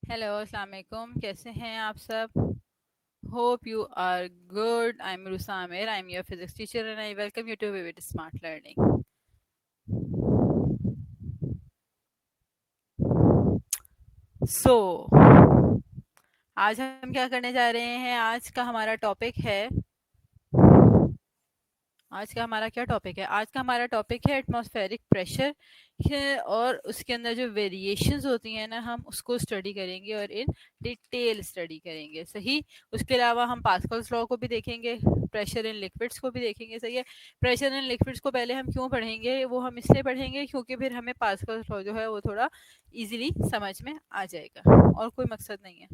Hello, अस्सलाम वालेकुम। कैसे हैं आप सब? Hope you are good. I am Rusa Aamir. I am your physics teacher and I welcome you to vivid smart learning. So आज हम क्या करने जा रहे हैं? आज का हमारा टॉपिक है आज का हमारा क्या टॉपिक है? आज का हमारा टॉपिक है एटमॉस्फेरिक प्रेशर है, और उसके अंदर जो वेरिएशंस होती हैं ना, हम उसको स्टडी करेंगे और इन डिटेल स्टडी करेंगे। सही। उसके अलावा हम पास्कल्स लॉ को भी देखेंगे, प्रेशर इन लिक्विड्स को भी देखेंगे। सही है। प्रेशर इन लिक्विड्स को पहले हम क्यों पढ़ेंगे? वो हम इसलिए पढ़ेंगे क्योंकि फिर हमें पास्कल्स लॉ जो है वो थोड़ा इजीली समझ में आ जाएगा, और कोई मकसद नहीं है।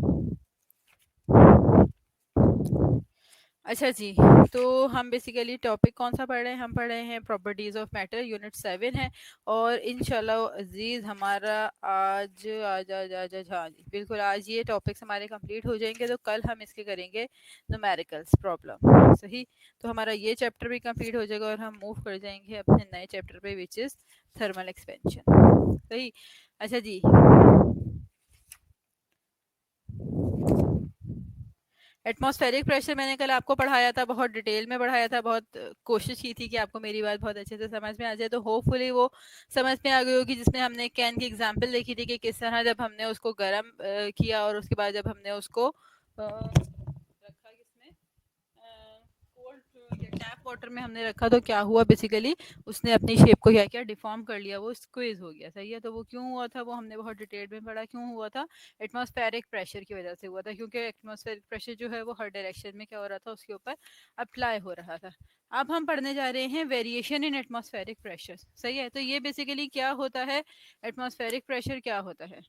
अच्छा जी। तो हम बेसिकली टॉपिक कौन सा पढ़ रहे हैं? हम पढ़ रहे हैं प्रॉपर्टीज ऑफ मैटर, यूनिट 7 है। और इंशाल्लाह अजीज हमारा आज आज आज आज आज हाँ जी बिल्कुल, आज ये टॉपिक्स हमारे कंप्लीट हो जाएंगे, तो कल हम इसके करेंगे न्यूमेरिकल्स प्रॉब्लम। सही। तो हमारा ये चैप्टर भी कंप्लीट हो जाएगा और हम मूव कर जाएंगे अपने नए चैप्टर पे, विच इज थर्मल एक्सपेंशन। सही। अच्छा जी। एटमॉस्फेरिक प्रेशर मैंने कल आपको पढ़ाया था, बहुत डिटेल में पढ़ाया था, बहुत कोशिश की थी कि आपको मेरी बात बहुत अच्छे से समझ में आ जाए। तो होपफुली वो समझ में आ गई होगी, जिसमें हमने कैन की एग्जांपल देखी थी कि किस तरह जब हमने उसको गर्म किया और उसके बाद जब हमने उसको रखा किसमें, कोल्ड या टैप वाटर में हमने रखा, तो क्या हुआ बेसिकली, उसने अपनी शेप को क्या किया, डिफॉर्म कर लिया, वो स्क्वीज हो गया। सही है। तो वो क्यों हुआ था वो हमने बहुत डिटेल में पढ़ा। क्यों हुआ था? एटमॉस्फेरिक प्रेशर की वजह से हुआ था, क्योंकि एटमॉस्फेरिक प्रेशर जो है वो हर डायरेक्शन में क्या हो रहा था, उसके ऊपर अप्लाई हो रहा था। अब हम पढ़ने जा रहे हैं वेरिएशन इन एटमॉस्फेरिक प्रेशर। सही है। तो ये बेसिकली क्या होता है, एटमॉस्फेरिक प्रेशर क्या होता है?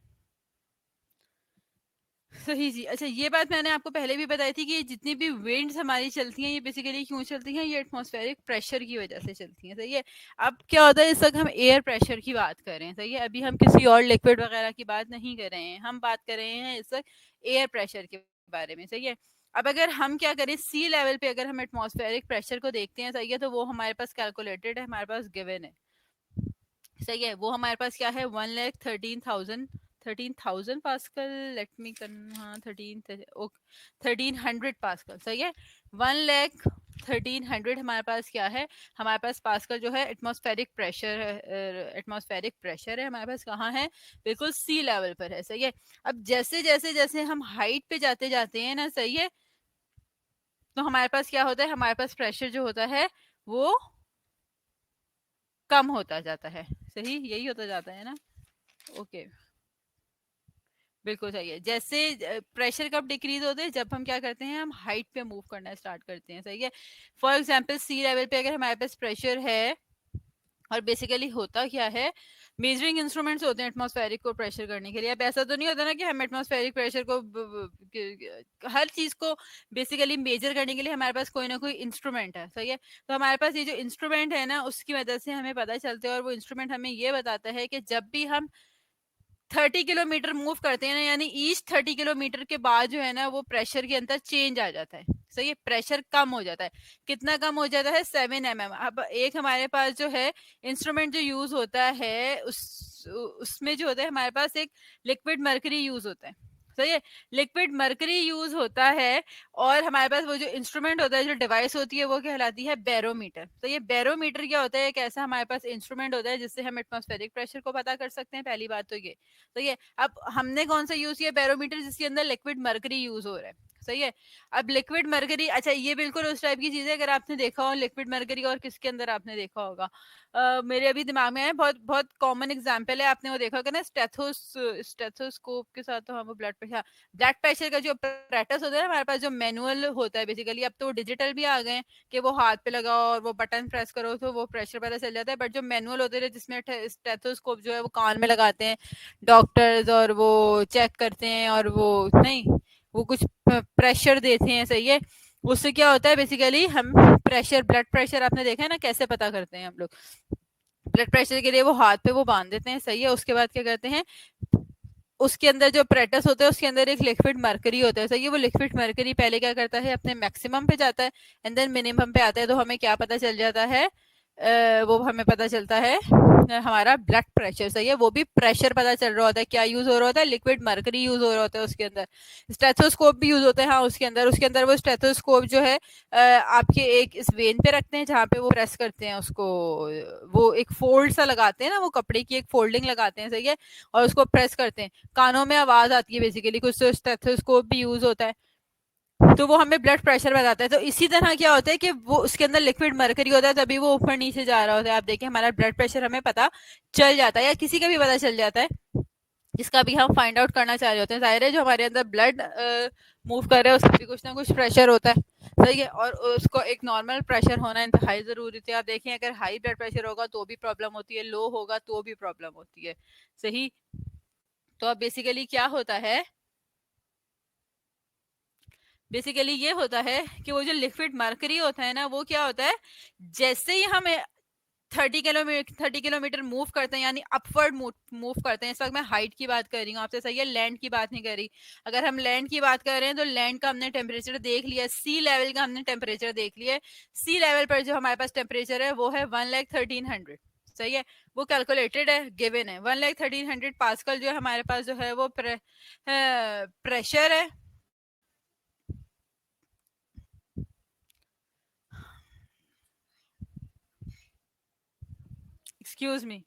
सही जी। अच्छा, ये बात मैंने आपको पहले भी बताई थी कि जितनी भी विंड्स हमारी चलती हैं, ये बेसिकली क्यों चलती हैं? ये एटमॉस्फेरिक प्रेशर की वजह से चलती हैं। सही है। अब क्या होता है, इस वक्त हम एयर प्रेशर की बात कर रहे हैं। सही है। अभी हम किसी और लिक्विड वगैरह की बात नहीं कर रहे हैं, हम बात कर रहे हैं इस वक्त एयर प्रेशर के बारे में। सही है। अब अगर हम क्या करें, सी लेवल पे अगर हम एटमॉस्फेरिक प्रेशर को देखते हैं, सही है, तो वो हमारे पास कैलकुलेटेड है, हमारे पास गिवन है। सही है। वो हमारे पास क्या है, 1,13,000 पास्कल। लेट मी हाँ, 1300 पास्कल। सही है। 1,13,000 हमारे पास क्या है, हमारे पास पास्कल जो है एटमॉस्फेरिक प्रेशर है। एटमॉस्फेरिक प्रेशर है हमारे पास, कहाँ है? बिल्कुल सी लेवल पर है। सही है। अब जैसे जैसे जैसे हम हाइट पे जाते जाते हैं ना, सही है, तो हमारे पास क्या होता है, हमारे पास प्रेशर जो होता है वो कम होता जाता है। सही, यही होता जाता है ना? ओके। बिल्कुल सही है। जैसे प्रेशर कब डिक्रीज होते हैं, जब हम क्या करते हैं, हम हाइट पे मूव करना स्टार्ट करते हैं। सही है। फॉर एग्जांपल सी लेवल पे अगर हमारे पास प्रेशर है, और बेसिकली होता क्या है, मेजरिंग इंस्ट्रूमेंट्स होते हैं एटमॉस्फेरिक को प्रेशर करने के लिए। अब ऐसा तो नहीं होता ना कि हम एटमॉस्फेरिक प्रेशर को हर चीज को बेसिकली मेजर करने के लिए हमारे पास कोई ना कोई इंस्ट्रूमेंट है। सही है। तो हमारे पास ये जो इंस्ट्रूमेंट है ना, उसकी मदद से हमें पता चलता है, और वो इंस्ट्रूमेंट हमें ये बताता है कि जब भी हम 30 किलोमीटर मूव करते हैं ना, यानी ईच 30 किलोमीटर के बाद जो है ना, वो प्रेशर के अंदर चेंज आ जाता है। सही है। प्रेशर कम हो जाता है। कितना कम हो जाता है? 7 mm। अब एक हमारे पास जो है इंस्ट्रूमेंट जो यूज होता है, उसमें जो होता है हमारे पास एक लिक्विड मर्करी यूज होता है। सही है। लिक्विड मर्करी यूज होता है, और हमारे पास वो जो इंस्ट्रूमेंट होता है, जो डिवाइस होती है, वो कहलाती है बैरोमीटर। तो ये बैरोमीटर क्या होता है? एक ऐसा हमारे पास इंस्ट्रूमेंट होता है जिससे हम एटमॉस्फेरिक प्रेशर को पता कर सकते हैं। पहली बात तो ये। तो ये अब हमने कौन सा यूज किया? बैरोमीटर, जिसके अंदर लिक्विड मर्करी यूज हो रहा है। सही है। अब लिक्विड मर्करी, अच्छा, ये बिल्कुल उस टाइप की चीज है, अगर आपने देखा हो लिक्विड मर्करी, और किसके अंदर आपने देखा होगा, मेरे अभी दिमाग में है, बहुत बहुत कॉमन एग्जांपल है, आपने वो देखा होगा ना, स्टेथोस्कोप के साथ, तो हम वो ब्लड प्रेशर का जो अपरेटस होता है हमारे पास, जो मैनुअल होता है बेसिकली, अब तो डिजिटल भी आ गए हैं कि वो हाथ पे लगाओ और वो बटन प्रेस करो तो वो प्रेशर पता चल जाता है। बट जो मैनुअल होते हैं, जिसमें स्टेथोस्कोप जो है वो कान में लगाते हैं डॉक्टर्स, और वो चेक करते हैं, और वो नहीं, वो कुछ प्रेशर देते हैं। सही है। उससे क्या होता है बेसिकली, हम प्रेशर, ब्लड प्रेशर आपने देखा है ना, कैसे पता करते हैं हम लोग? ब्लड प्रेशर के लिए वो हाथ पे वो बांध देते हैं। सही है। उसके बाद क्या करते हैं, उसके अंदर जो प्रेटस होता है, उसके अंदर एक लिक्विड मर्करी होता है। सही है। वो लिक्विड मर्करी पहले क्या करता है, अपने मैक्सिमम पे जाता है, एंड देन मिनिमम पे आता है। तो हमें क्या पता चल जाता है, वो हमें पता चलता है हमारा ब्लड प्रेशर, सही है, वो भी प्रेशर पता चल रहा होता है। क्या यूज हो रहा होता है? लिक्विड मर्करी यूज हो रहा होता है उसके अंदर। स्टेथोस्कोप भी यूज होता है, हाँ, उसके अंदर वो स्टेथोस्कोप जो है आपके एक इस वेन पे रखते हैं जहाँ पे वो प्रेस करते हैं उसको, वो एक फोल्ड सा लगाते हैं ना, वो कपड़े की एक फोल्डिंग लगाते हैं, सही है, और उसको प्रेस करते हैं, कानों में आवाज आती है बेसिकली, कुछ तो स्टेथोस्कोप भी यूज होता है, तो वो हमें ब्लड प्रेशर बताता है। तो इसी तरह क्या होता है कि वो उसके अंदर लिक्विड मरकरी होता है, तभी वो ऊपर नीचे जा रहा होता है। आप देखिए हमारा ब्लड प्रेशर हमें पता चल जाता है, या किसी का भी पता चल जाता है जिसका भी हम फाइंड आउट करना चाह रहे होते हैं। जाहिर है जो हमारे अंदर ब्लड मूव कर रहा है उसका भी कुछ ना कुछ प्रेशर होता है, सही है, और उसको एक नॉर्मल प्रेशर होना इंतहाई जरूरी है। आप देखें अगर हाई ब्लड प्रेशर होगा तो भी प्रॉब्लम होती है, लो होगा तो भी प्रॉब्लम होती है, सही। तो अब बेसिकली क्या होता है, बेसिकली ये होता है कि वो जो लिक्विड मर्करी होता है ना, वो क्या होता है, जैसे ही हम 30 किलोमीटर मूव करते हैं, यानी अपवर्ड मूव करते हैं। इस वक्त मैं हाइट की बात कर रही हूँ आपसे, सही है, लैंड की बात नहीं कर रही। अगर हम लैंड की बात कर रहे हैं तो लैंड का हमने टेम्परेचर देख लिया, सी लेवल का हमने टेम्परेचर देख लिया। सी लेवल पर जो हमारे पास टेम्परेचर है वो है 1,13,100, सही है, वो कैलकुलेटेड है, गिवन है 1,13,100 पास्कल जो है हमारे पास जो है वो प्रेशर है। Excuse me.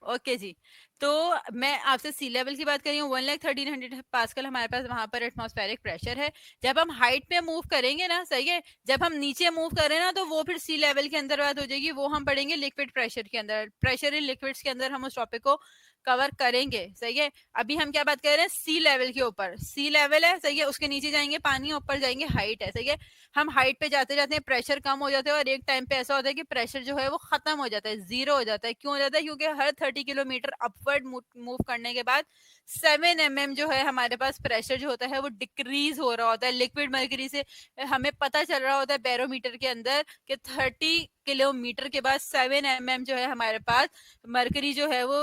ओके जी, तो मैं आपसे सी लेवल की बात कर रही हूँ, 1,13,100 पास्कल हमारे पास वहां पर एटमॉस्फेरिक प्रेशर है। जब हम हाइट पे मूव करेंगे ना, सही है, जब हम नीचे मूव करें ना तो वो फिर सी लेवल के अंदर बात हो जाएगी, वो हम पढ़ेंगे लिक्विड प्रेशर के अंदर, प्रेशर इन लिक्विड्स के अंदर हम उस टॉपिक को कवर करेंगे, सही है। अभी हम क्या बात कर रहे हैं, सी लेवल के ऊपर, सी लेवल है, सही है, उसके नीचे जाएंगे पानी, ऊपर जाएंगे हाइट है, सही है। हम हाइट पे जाते जाते हैं प्रेशर कम हो जाता है, और एक टाइम पे ऐसा होता है कि प्रेशर जो है वो खत्म हो जाता है, जीरो हो जाता है। क्यों हो जाता है? क्योंकि हर 30 किलोमीटर अपवर्ड मूव करने के बाद 7 mm जो है हमारे पास प्रेशर जो होता है वो डिक्रीज हो रहा होता है। लिक्विड मर्करी से हमें पता चल रहा होता है बैरोमीटर के अंदर कि 30 किलोमीटर के बाद 7 mm जो है हमारे पास मर्करी जो है वो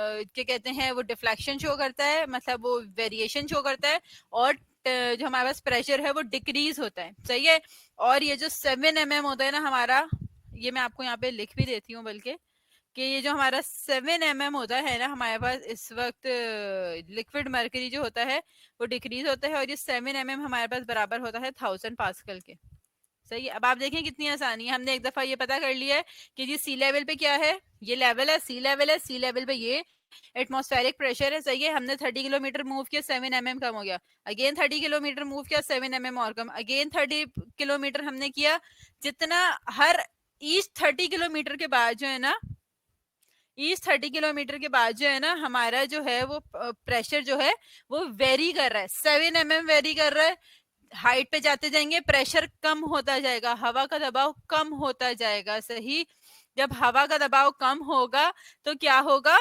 क्या कहते हैं, वो डिफ्लेक्शन शो करता है, मतलब वो वेरिएशन शो करता है, और जो हमारे पास प्रेशर है वो डिक्रीज होता है, सही है। और ये जो 7 mm होता है ना हमारा, ये मैं आपको यहाँ पे लिख भी देती हूँ बल्कि, कि ये जो हमारा 7 mm होता है ना हमारे पास इस वक्त, लिक्विड मर्करी जो होता है वो डिक्रीज होता है, और ये 7 mm हमारे पास बराबर होता है 1,000 पास्कल के, सही है। अब आप देखें कितनी आसानी है, हमने एक दफा ये पता कर लिया है कि जी सी लेवल पे क्या है, ये लेवल है, सी लेवल है, सी लेवल पे ये एटमॉस्फेरिक प्रेशर है, सही है। हमने 30 किलोमीटर मूव किया, 7 mm कम हो गया, अगेन 30 किलोमीटर मूव किया, 7 mm और कम, अगेन 30 किलोमीटर हमने किया, जितना हर ईच 30 किलोमीटर के बाद जो है ना, ईच 30 किलोमीटर के बाद जो है ना हमारा जो है वो प्रेशर जो है वो वेरी कर रहा है, 7 mm वेरी कर रहा है। हाइट पे जाते जाएंगे प्रेशर कम होता जाएगा, हवा का दबाव कम होता जाएगा, सही। जब हवा का दबाव कम होगा तो क्या होगा,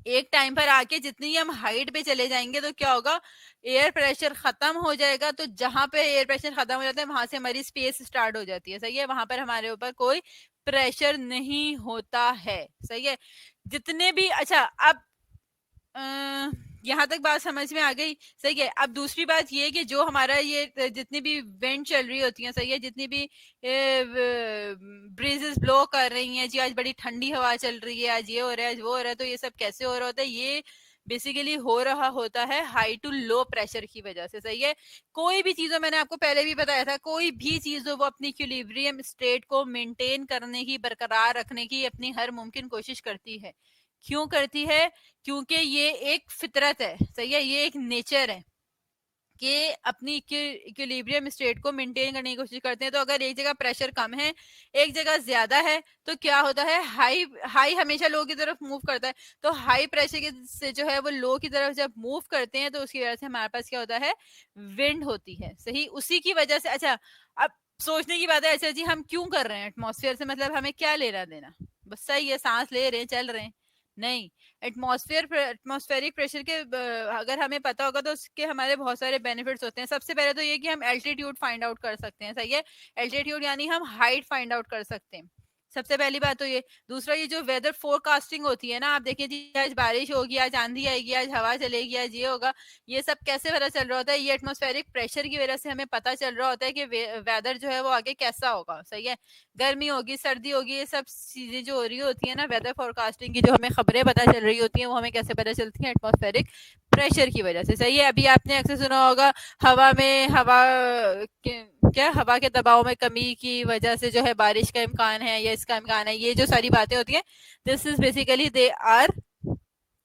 एक टाइम पर आके जितनी हम हाइट पे चले जाएंगे तो क्या होगा, एयर प्रेशर खत्म हो जाएगा। तो जहां पे एयर प्रेशर खत्म हो जाता है वहां से हमारी स्पेस स्टार्ट हो जाती है, सही है, वहां पर हमारे ऊपर कोई प्रेशर नहीं होता है, सही है। जितने भी, अच्छा, अब यहाँ तक बात समझ में आ गई, सही है। अब दूसरी बात ये कि जो हमारा ये जितनी भी विंड चल रही होती है, सही है, जितनी भी ब्रीजेस ब्लो कर रही हैं जी, आज बड़ी ठंडी हवा चल रही है, आज ये हो रहा है, आज वो हो रहा है, तो ये सब कैसे हो रहा होता है, ये बेसिकली हो रहा होता है हाई टू लो प्रेशर की वजह से, सही है। कोई भी चीज हो, मैंने आपको पहले भी बताया था, कोई भी चीज हो वो अपनी इक्विलिब्रियम स्टेट को मेंटेन करने की, बरकरार रखने की अपनी हर मुमकिन कोशिश करती है। क्यों करती है? क्योंकि ये एक फितरत है, सही है, ये एक नेचर है कि अपनी इक्विलिब्रियम स्टेट को मेंटेन करने की कोशिश करते हैं। तो अगर एक जगह प्रेशर कम है, एक जगह ज्यादा है, तो क्या होता है, हाई हाई हमेशा लो की तरफ मूव करता है। तो हाई प्रेशर के से जो है वो लो की तरफ जब मूव करते हैं, तो उसकी वजह से हमारे पास क्या होता है, विंड होती है। सही, उसी की वजह से। अच्छा, अब सोचने की बात है, अच्छा जी हम क्यों कर रहे हैं एटमॉस्फेयर से, मतलब हमें क्या लेना देना, बस सही है सांस ले रहे हैं चल रहे हैं, नहीं। एटमॉस्फेरिक प्रेशर के अगर हमें पता होगा तो उसके हमारे बहुत सारे बेनिफिट्स होते हैं। सबसे पहले तो ये कि हम एल्टीट्यूड फाइंड आउट कर सकते हैं। सही है, एल्टीट्यूड यानी हम हाइट फाइंड आउट कर सकते हैं, सबसे पहली बात तो ये। दूसरा, ये जो वेदर फोरकास्टिंग होती है ना, आप देखिए जी आज बारिश होगी, आज आंधी आएगी, आज हवा चलेगी, आज ये होगा, ये सब कैसे पता चल रहा होता है, ये एटमॉस्फेरिक प्रेशर की वजह से हमें पता चल रहा होता है कि वेदर जो है वो आगे कैसा होगा। सही है, गर्मी होगी, सर्दी होगी, ये सब चीजें जो हो रही होती है ना, वेदर फोरकास्टिंग की जो हमें खबरें पता चल रही होती हैं, वो हमें कैसे पता चलती हैं, एटमॉस्फेरिक प्रेशर की वजह से। सही है, अभी आपने अक्सर सुना होगा हवा में क्या हवा के दबाव में कमी की वजह से जो है बारिश का इम्कान है या इसका इम्कान है, ये जो सारी बातें होती हैं, this is basically they are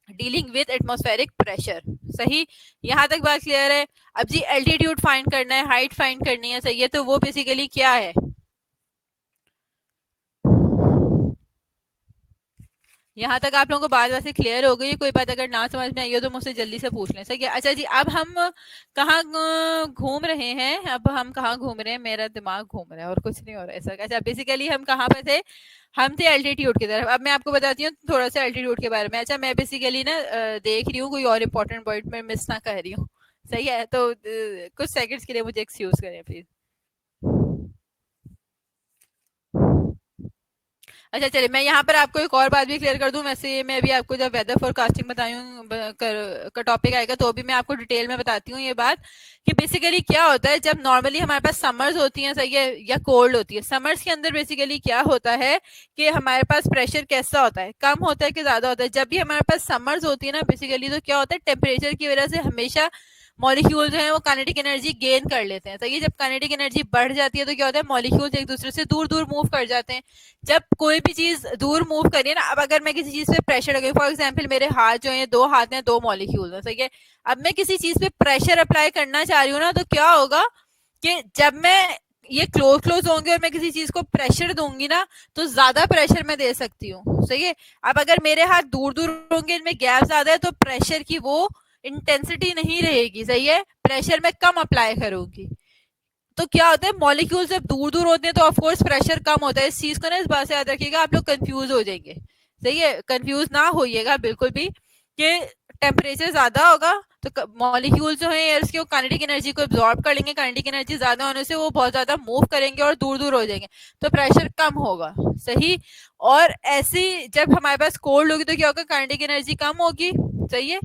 dealing with atmospheric pressure. सही, यहाँ तक बात क्लियर है। अब जी एल्टीट्यूड फाइंड करना है, हाइट फाइंड करनी है, सही है, तो वो बेसिकली क्या है, यहाँ तक आप लोगों को बात वैसे क्लियर हो गई। कोई बात अगर ना समझ में आई हो तो मुझसे जल्दी से पूछ लें। सही है, अच्छा जी अब हम कहाँ घूम रहे हैं, अब हम कहाँ घूम रहे हैं, मेरा दिमाग घूम रहा है और कुछ नहीं हो रहा है सर। अच्छा, बेसिकली हम कहाँ पे थे, हम थे एल्टीट्यूड की तरफ। अब मैं आपको बताती हूँ थोड़ा सा एल्टीट्यूड के बारे में। अच्छा, मैं बेसिकली ना देख रही हूँ कोई और इम्पोर्टेंट पॉइंट में मिस ना कर रही हूँ। सही है, तो कुछ सेकंड्स के लिए मुझे एक्सक्यूज करें प्लीज। अच्छा चलिए, मैं यहाँ पर आपको एक और बात भी क्लियर कर दूं। वैसे मैं अभी आपको जब वेदर फोरकास्टिंग बताई हूँ का टॉपिक आएगा तो भी मैं आपको डिटेल में बताती हूँ ये बात, कि बेसिकली क्या होता है जब नॉर्मली हमारे पास समर्स होती हैं, सही है, या कोल्ड होती है। समर्स के अंदर बेसिकली क्या होता है कि हमारे पास प्रेशर कैसा होता है, कम होता है कि ज्यादा होता है। जब भी हमारे पास समर्स होती है ना बेसिकली, तो क्या होता है, टेम्परेचर की वजह से हमेशा मॉलिक्यूल जो है वो काइनेटिक एनर्जी गेन कर लेते हैं। तो ये जब काइनेटिक एनर्जी बढ़ जाती है तो क्या होता है, मॉलिक्यूल्स एक दूसरे से दूर दूर मूव कर जाते हैं। जब कोई भी चीज दूर मूव करिए ना, अब अगर मैं किसी चीज पे प्रेशर लगाई, फॉर एग्जाम्पल मेरे हाथ जो है, दो हाथ हैं, दो मॉलिक्यूल है, सही है। अब मैं किसी चीज पे प्रेशर अप्लाई करना चाह रही हूँ ना, तो क्या होगा कि जब मैं ये क्लोज क्लोज होंगे और मैं किसी चीज को प्रेशर दूंगी ना, तो ज्यादा प्रेशर मैं दे सकती हूँ। सही है, अब अगर मेरे हाथ दूर दूर होंगे, इनमें गैप ज्यादा है, तो प्रेशर की वो इंटेंसिटी नहीं रहेगी। सही है, प्रेशर मैं कम अप्लाई करूंगी। तो क्या होता है, मॉलिक्यूल जब दूर दूर होते हैं तो ऑफ कोर्स प्रेशर कम होता है। इस चीज को ना, इस बात से याद रखिएगा, आप लोग कंफ्यूज हो जाएंगे। सही है, कंफ्यूज ना होइएगा बिल्कुल भी, कि टेम्परेचर ज्यादा होगा तो मॉलिक्यूल जो है एयर के, वो काइनेटिक एनर्जी को एब्जॉर्ब कर लेंगे, काइनेटिक एनर्जी ज्यादा होने से वो बहुत ज्यादा मूव करेंगे और दूर दूर हो जाएंगे, तो प्रेशर कम होगा। सही, और ऐसी जब हमारे पास कोल्ड होगी तो क्या होगा, काइनेटिक एनर्जी कम होगी। सही है,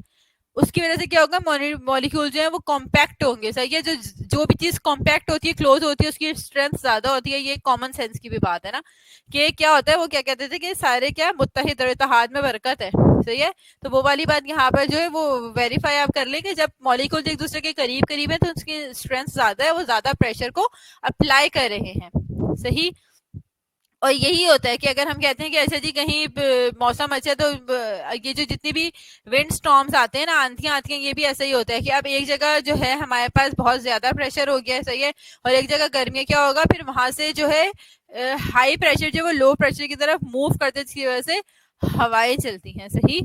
उसकी वजह से क्या होगा, मॉलिक्यूल जो है वो कॉम्पैक्ट होंगे। सही है, जो जो भी चीज कॉम्पैक्ट होती है, क्लोज होती है, उसकी स्ट्रेंथ ज्यादा होती है। ये कॉमन सेंस की भी बात है ना, कि क्या होता है, वो क्या कहते थे कि सारे क्या मुत्तहिद और इत्तेहाद में बरकत है। सही है, तो वो वाली बात यहाँ पर जो है वो वेरीफाई आप कर लेंगे, जब मॉलिक्यूल एक दूसरे के करीब करीब है तो उसकी स्ट्रेंथ ज्यादा है, वो ज्यादा प्रेशर को अप्लाई कर रहे हैं। सही, और यही होता है कि अगर हम कहते हैं कि अच्छा जी कहीं मौसम अच्छा है, तो ये जो जितनी भी विंड स्टॉर्म्स आते हैं ना, आंधियां आती हैं, ये भी ऐसा ही होता है कि अब एक जगह जो है हमारे पास बहुत ज्यादा प्रेशर हो गया है, सही है, और एक जगह गर्मी, क्या होगा फिर वहां से जो है हाई प्रेशर जो वो लो प्रेशर की तरफ मूव करते हैं, जिसकी वजह से हवाएं चलती हैं। सही,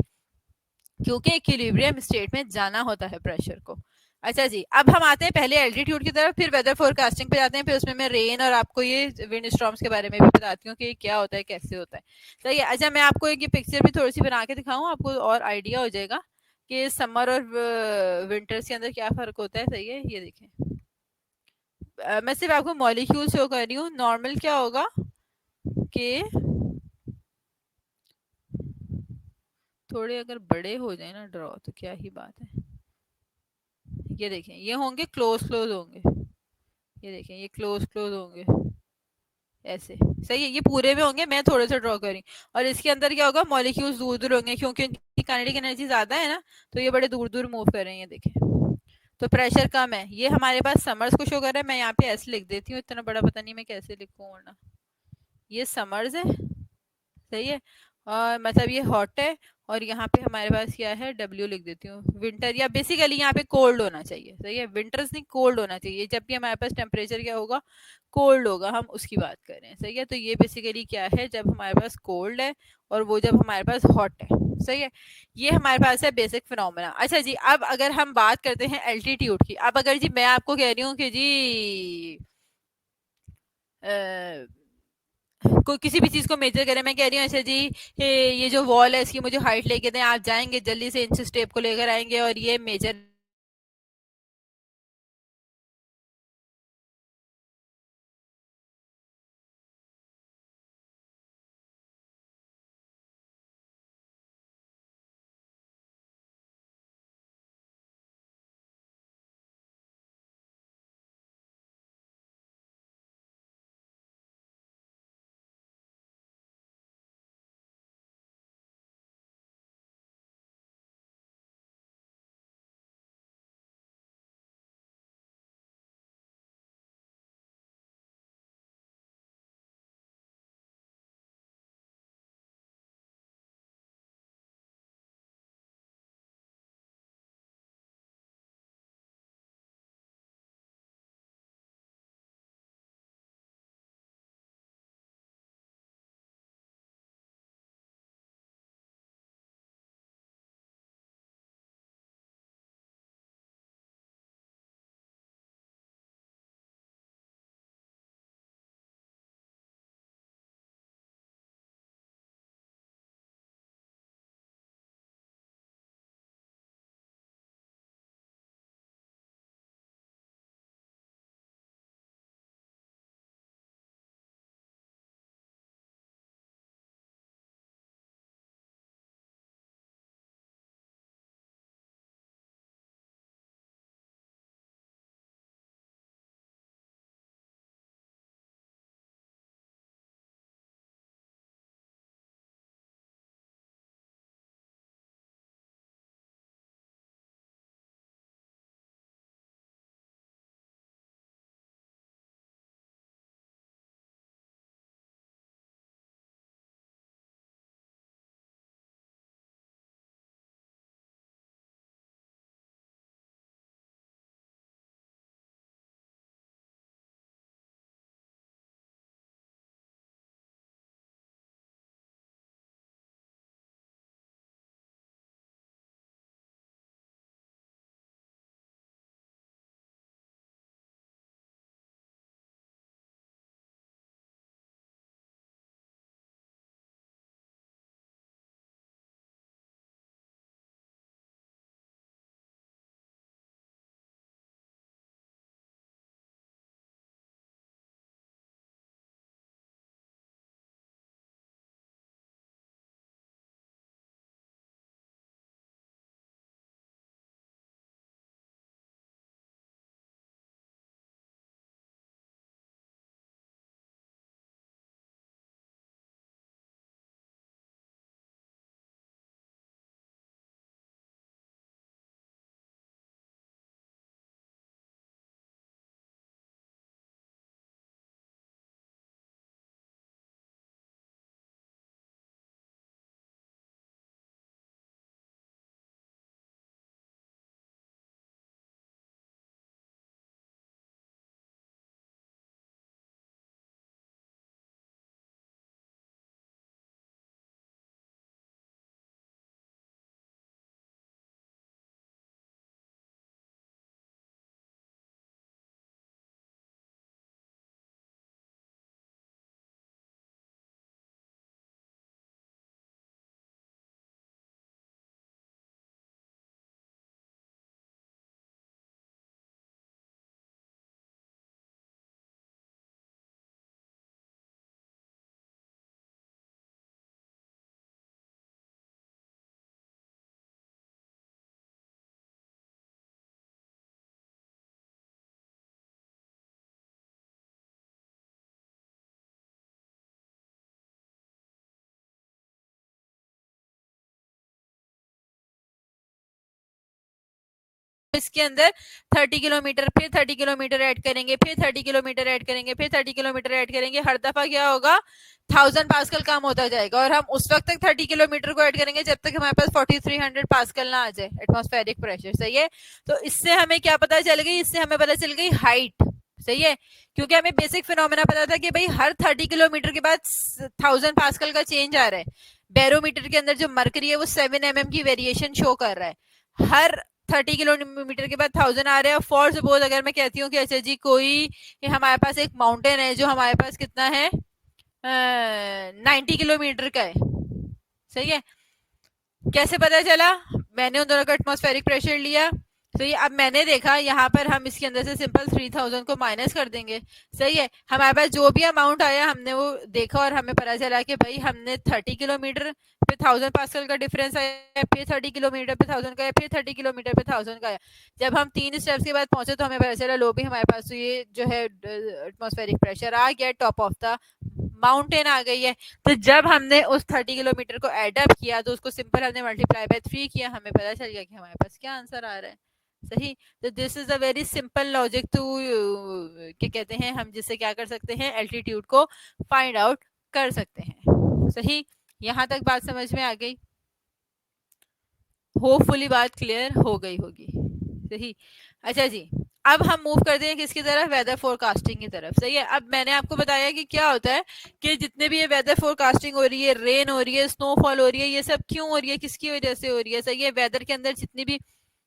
क्योंकि इक्विलिब्रियम स्टेट में जाना होता है प्रेशर को। अच्छा जी, अब हम आते हैं पहले एल्टीट्यूड की तरफ, फिर वेदर फोरकास्टिंग पे जाते हैं, फिर उसमें मैं रेन और आपको ये विंड स्टॉर्म्स के बारे में भी बताती हूँ कि क्या होता है, कैसे होता है। सही है, अच्छा मैं आपको एक ये पिक्चर भी थोड़ी सी बना के दिखाऊं, आपको और आइडिया हो जाएगा कि समर और विंटर्स के अंदर क्या फर्क होता है। सही है, ये देखें, मैं सिर्फ आपको मॉलिक्यूल शो कर रही हूँ। नॉर्मल क्या होगा कि थोड़े अगर बड़े हो जाए ना ड्रॉ, तो क्या ही बात है। ये देखें, ये होंगे क्लोज क्लोज होंगे, ये देखें ये क्लोज क्लोज होंगे ऐसे। सही है, ये पूरे में होंगे, मैं थोड़े से ड्रॉ करी। और इसके अंदर क्या होगा, मॉलिक्यूल्स दूर दूर होंगे, क्योंकि उनकी काइनेटिक एनर्जी ज्यादा है ना, तो ये बड़े दूर दूर मूव कर रहे हैं। ये देखें, तो प्रेशर कम है। ये हमारे पास समर्स को शो कर रहा है, मैं यहाँ पे ऐसे लिख देती हूँ, इतना बड़ा पता नहीं मैं कैसे लिखूँ वरना। ये समर्स है, सही है, मतलब ये हॉट है, और यहाँ पे हमारे पास क्या है, डब्ल्यू लिख देती हूँ, विंटर, या बेसिकली यहाँ पे कोल्ड होना चाहिए, सही है, विंटर्स नहीं कोल्ड होना चाहिए, जब भी हमारे पास टेम्परेचर क्या होगा, कोल्ड होगा, हम उसकी बात कर रहे हैं, सही है। तो ये बेसिकली क्या है, जब हमारे पास कोल्ड है और वो जब हमारे पास हॉट है, सही है। ये हमारे पास है बेसिक फिनोमेना। अच्छा जी, अब अगर हम बात करते हैं एल्टीट्यूड की, अब अगर जी मैं आपको कह रही हूँ कि जी कोई किसी भी चीज को मेजर करें, मैं कह रही हूँ ऐसे जी, ये जो वॉल है इसकी मुझे हाइट लेके दें, आप जाएंगे जल्दी से इंच टेप को लेकर आएंगे और ये मेजर इसके अंदर 30 किलोमीटर, फिर 30 किलोमीटर ऐड करेंगे, फिर 30 किलोमीटर ऐड करेंगे, फिर 30 किलोमीटर ऐड करेंगे, हर दफा क्या होगा 1000 पास्कल कम होता जाएगा, और हम उस वक्त तक 30 किलोमीटर को ऐड करेंगे जब तक हमारे पास 4300 पास्कल ना आ जाए एटमॉस्फेरिक प्रेशर। सही है, तो इससे हमें क्या पता चल गई, इससे हमें पता चल गई हाइट। सही है, क्योंकि हमें बेसिक फिनोमेना पता था कि भाई हर 30 किलोमीटर के बाद 1000 पास्कल का चेंज आ रहा है। बैरोमीटर के अंदर जो मरकरी है वो 7 mm की वेरिएशन शो कर रहा है, हर 30 किलोमीटर के बाद 1000 आ रहे हैं। फॉर सपोज अगर मैं कहती हूँ कि अच्छा जी कोई हमारे पास एक माउंटेन है जो हमारे पास कितना है 90 किलोमीटर का है। सही है, कैसे पता चला, मैंने उन दोनों का एटमॉस्फेरिक प्रेशर लिया। तो ये अब मैंने देखा यहाँ पर हम इसके अंदर से सिंपल 3000 को माइनस कर देंगे। सही है, हमारे पास जो भी अमाउंट आया हमने वो देखा और हमें पता चला कि भाई हमने 30 किलोमीटर पे 1000 पास्कल का डिफरेंस आया, फिर 30 किलोमीटर पे 1000 का आया, फिर 30 किलोमीटर पे 1000 का आया। जब हम 3 स्टेप्स के बाद पहुंचे तो हमें पता चला लो भी हमारे पास तो ये जो है एटमॉस्फेरिक प्रेशर आ गया, टॉप ऑफ द माउंटेन आ गई है। तो जब हमने उस 30 किलोमीटर को एड अप किया तो उसको सिंपल हमने मल्टीप्लाई बाय 3 किया, हमें पता चल गया कि हमारे पास क्या आंसर आ रहा है। सही, तो this is a very simple logic टू क्या कहते हैं हम, जिससे क्या कर सकते हैं एल्टीट्यूड को फाइंड आउट कर सकते हैं। सही, यहां तक बात समझ में आ गई, होपफुली बात क्लियर हो गई होगी। सही, अच्छा जी, अब हम मूव करते हैं किसकी तरफ, वेदर फोरकास्टिंग की तरफ। सही है, अब मैंने आपको बताया कि क्या होता है कि जितने भी ये वेदर फोरकास्टिंग हो रही है, रेन हो रही है, स्नोफॉल हो रही है, ये सब क्यों हो रही है, किसकी वजह से हो रही है। सही है, वेदर के अंदर जितनी भी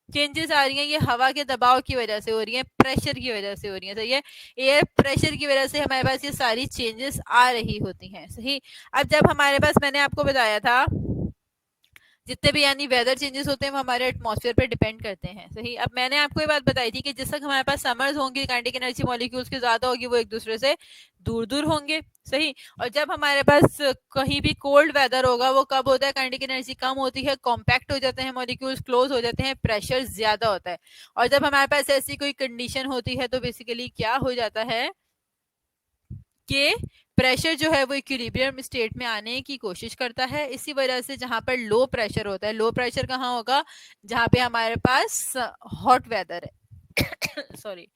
चेंजेस आ रही हैं ये हवा के दबाव की वजह से हो रही है, प्रेशर की वजह से हो रही है। सही है, एयर प्रेशर की वजह से हमारे पास ये सारी चेंजेस आ रही होती हैं। सही, अब जब हमारे पास, मैंने आपको बताया था जितने भी यानी वेदर चेंजेस होते हैं वो हमारे एटमॉस्फेयर पर डिपेंड करते हैं। सही, अब मैंने आपको ये बात बताई थी कि जिस तक हमारे पास समर्स होंगे काइनेटिक एनर्जी मॉलिक्यूल्स की ज्यादा होगी, वो एक दूसरे से दूर दूर होंगे। सही, और जब हमारे पास कहीं भी कोल्ड वेदर होगा वो कब होता है, काइनेटिक एनर्जी कम होती है, कॉम्पैक्ट हो जाते हैं मॉलिक्यूल्स, क्लोज हो जाते हैं, प्रेशर ज्यादा होता है। और जब हमारे पास ऐसी कोई कंडीशन होती है तो बेसिकली क्या हो जाता है कि प्रेशर जो है वो इक्विलिब्रियम स्टेट में आने की कोशिश करता है। इसी वजह से जहां पर लो प्रेशर होता है, लो प्रेशर कहाँ होगा, जहां पे हमारे पास हॉट वेदर है सॉरी।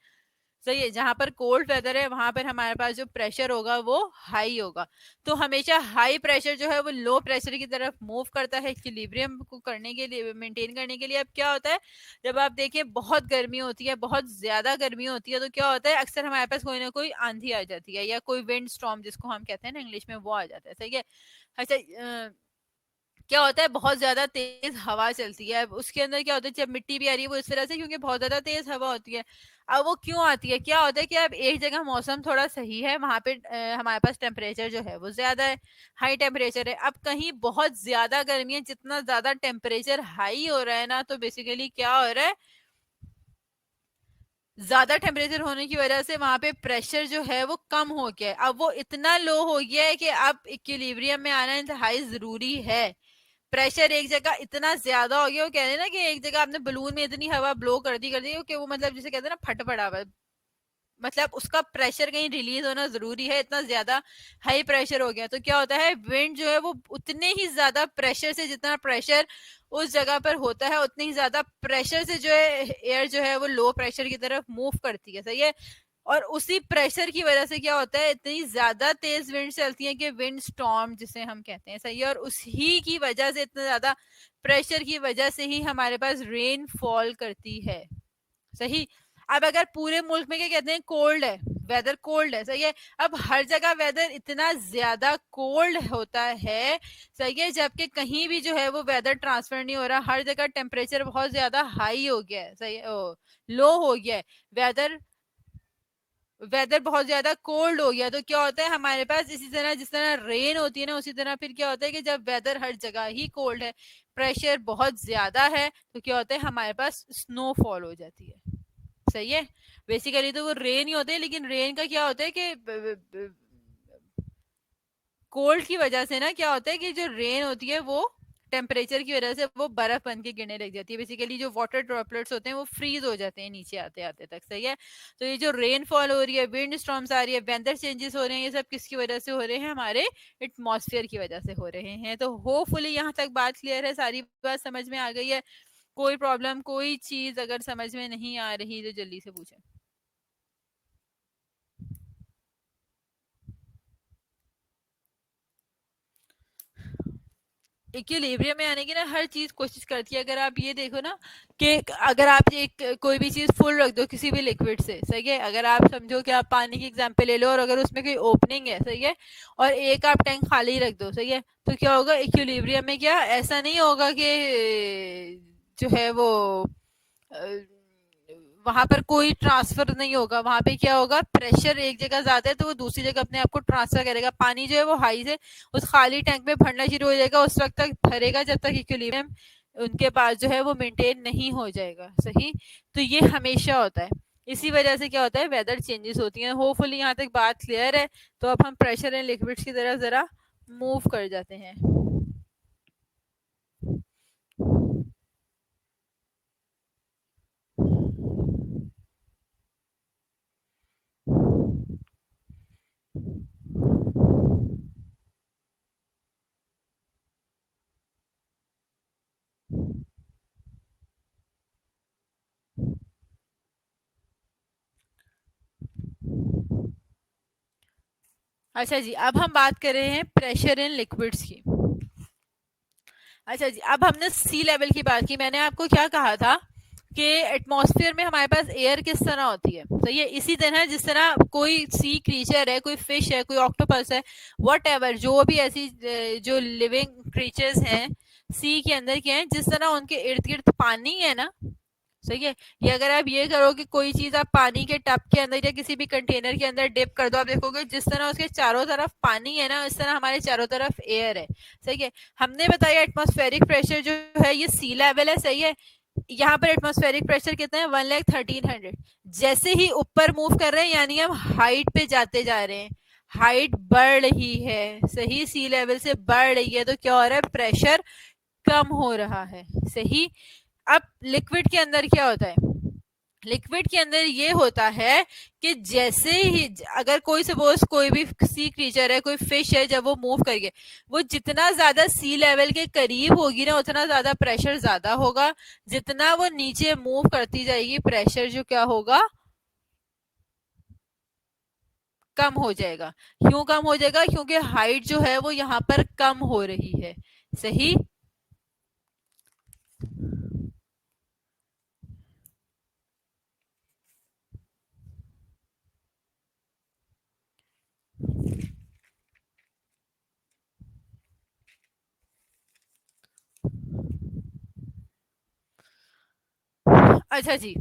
सही है, जहां पर कोल्ड वेदर है वहां पर हमारे पास जो प्रेशर होगा वो हाई होगा। तो हमेशा हाई प्रेशर जो है वो लो प्रेशर की तरफ मूव करता है इक्विलिब्रियम को करने के लिए, मेंटेन करने के लिए। अब क्या होता है, जब आप देखिए बहुत गर्मी होती है, बहुत ज्यादा गर्मी होती है, तो क्या होता है अक्सर हमारे पास कोई ना कोई आंधी आ जाती है या कोई विंड स्टॉर्म जिसको हम कहते हैं ना इंग्लिश में, वो आ जाता है। सही है, अच्छा क्या होता है बहुत ज्यादा तेज हवा चलती है। अब उसके अंदर क्या होता है, जब मिट्टी भी आ रही है वो इस तरह से क्योंकि बहुत ज्यादा तेज हवा होती है। अब वो क्यों आती है, क्या होता है कि अब एक जगह मौसम थोड़ा सही है, वहां पे हमारे पास टेम्परेचर जो है वो ज्यादा है, हाई टेम्परेचर है। अब कहीं बहुत ज्यादा गर्मी है, जितना ज्यादा टेम्परेचर हाई हो रहा है ना, तो बेसिकली क्या हो रहा है, ज्यादा टेम्परेचर होने की वजह से वहां पे प्रेशर जो है वो कम हो गया है। अब वो इतना लो हो गया है कि अब इक्विलिब्रियम में आना इंतहाई जरूरी है। प्रेशर एक जगह इतना ज्यादा हो गया, वो कहते हैं ना कि एक जगह आपने बलून में इतनी हवा ब्लो कर दी कि वो मतलब जिसे कहते हैं ना फट पड़ा हुआ, मतलब उसका प्रेशर कहीं रिलीज होना जरूरी है, इतना ज्यादा हाई प्रेशर हो गया। तो क्या होता है, विंड जो है वो उतने ही ज्यादा प्रेशर से, जितना प्रेशर उस जगह पर होता है उतने ही ज्यादा प्रेशर से जो है एयर जो है वो लो प्रेशर की तरफ मूव करती है। सही है, और उसी प्रेशर की वजह से क्या होता है, इतनी ज्यादा तेज विंड चलती है कि विंड स्टॉर्म जिसे हम कहते हैं। सही है, और उसी की वजह से, इतना ज्यादा प्रेशर की वजह से ही हमारे पास रेन फॉल करती है। सही, अब अगर पूरे मुल्क में क्या कहते हैं कोल्ड है, वेदर कोल्ड है। सही है, अब हर जगह वेदर इतना ज्यादा कोल्ड होता है। सही है, जबकि कहीं भी जो है वो वेदर ट्रांसफर नहीं हो रहा, हर जगह टेम्परेचर बहुत ज्यादा हाई हो गया है। सही है, लो हो गया है, वेदर वेदर बहुत ज्यादा कोल्ड हो गया। तो क्या होता है हमारे पास, इसी तरह जिस तरह रेन होती है ना, उसी तरह फिर क्या होता है कि जब वेदर हर जगह ही कोल्ड है, प्रेशर बहुत ज्यादा है, तो क्या होता है हमारे पास स्नोफॉल हो जाती है। सही है, बेसिकली तो वो रेन ही होते हैं, लेकिन रेन का क्या होता है कि कोल्ड की वजह से ना क्या होता है कि जो रेन होती है वो टेम्परेचर की वजह से वो बर्फ बन के गिरने लग जाती है। बेसिकली जो वाटर ड्रॉपलेट्स होते हैं वो फ्रीज हो जाते हैं नीचे आते आते तक। सही है, तो ये जो रेनफॉल हो रही है, विंड स्टॉर्म्स आ रही है, वेदर चेंजेस हो रहे हैं, ये सब किसकी वजह से हो रहे हैं, हमारे एटमॉस्फेयर की वजह से हो रहे हैं। तो होपफुली यहाँ तक बात क्लियर है, सारी बात समझ में आ गई है। कोई प्रॉब्लम, कोई चीज अगर समझ में नहीं आ रही तो जल्दी से पूछे। इक्विलिब्रियम में आने की ना हर चीज कोशिश करती है। अगर आप ये देखो ना कि अगर आप एक कोई भी चीज फुल रख दो किसी भी लिक्विड से, सही है, अगर आप समझो कि आप पानी की एग्जांपल ले लो और अगर उसमें कोई ओपनिंग है, सही है, और एक आप टैंक खाली रख दो, सही है, तो क्या होगा इक्विलिब्रियम में? क्या ऐसा नहीं होगा कि जो है वो वहां पर कोई ट्रांसफर नहीं होगा। वहां पे क्या होगा, प्रेशर एक जगह ज्यादा है तो वो दूसरी जगह अपने आप को ट्रांसफर करेगा। पानी जो है वो हाई से उस खाली टैंक में भरना शुरू हो जाएगा, उस वक्त तक भरेगा जब तक इक्विलिब्रियम उनके पास जो है वो मेंटेन नहीं हो जाएगा। सही, तो ये हमेशा होता है। इसी वजह से क्या होता है, वेदर चेंजेस होती हैं। होपफुली यहाँ तक बात क्लियर है। तो अब हम प्रेशर एंड लिक्विड्स की तरफ जरा मूव कर जाते हैं। अच्छा जी, अब हम बात कर रहे हैं प्रेशर इन लिक्विड्स की। अच्छा जी, अब हमने सी लेवल की बात की। मैंने आपको क्या कहा था कि एटमॉस्फेयर में हमारे पास एयर किस तरह होती है, सही है, इसी तरह जिस तरह कोई सी क्रीचर है, कोई फिश है, कोई ऑक्टोपस है, वट एवर, जो भी ऐसी जो लिविंग क्रीचर्स हैं सी के अंदर के हैं, जिस तरह उनके इर्द गिर्द पानी है ना, सही है, ये अगर आप ये करो कि कोई चीज आप पानी के टब के अंदर या किसी भी कंटेनर के अंदर डिप कर दो, आप देखोगे जिस तरह उसके चारों तरफ पानी है ना, इस तरह हमारे चारों तरफ एयर है, सही है। हमने बताया एटमॉस्फेरिक प्रेशर जो है ये सी लेवल है, सही है। यहाँ पर एटमॉस्फेरिक प्रेशर कितना है, 1,13,000। जैसे ही ऊपर मूव कर रहे हैं यानी हम हाइट पे जाते जा रहे हैं, हाइट बढ़ रही है, सही, सी लेवल से बढ़ रही है, तो क्या हो रहा है, प्रेशर कम हो रहा है, सही। अब लिक्विड के अंदर क्या होता है, लिक्विड के अंदर ये होता है कि जैसे ही अगर कोई सपोज कोई भी सी क्रीचर है, कोई फिश है, जब वो मूव करेगी, वो जितना ज्यादा सी लेवल के करीब होगी ना उतना ज्यादा प्रेशर ज्यादा होगा। जितना वो नीचे मूव करती जाएगी प्रेशर जो क्या होगा, कम हो जाएगा। क्यों कम हो जाएगा, क्योंकि हाइट जो है वो यहाँ पर कम हो रही है, सही। अच्छा जी,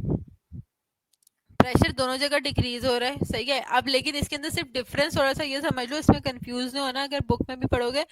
प्रेशर दोनों जगह डिक्रीज हो रहा है, सही है। अब लेकिन इसके अंदर सिर्फ डिफरेंस थोड़ा सा ये समझ लो, इसमें कंफ्यूज नहीं होना, अगर बुक में भी पढ़ोगे।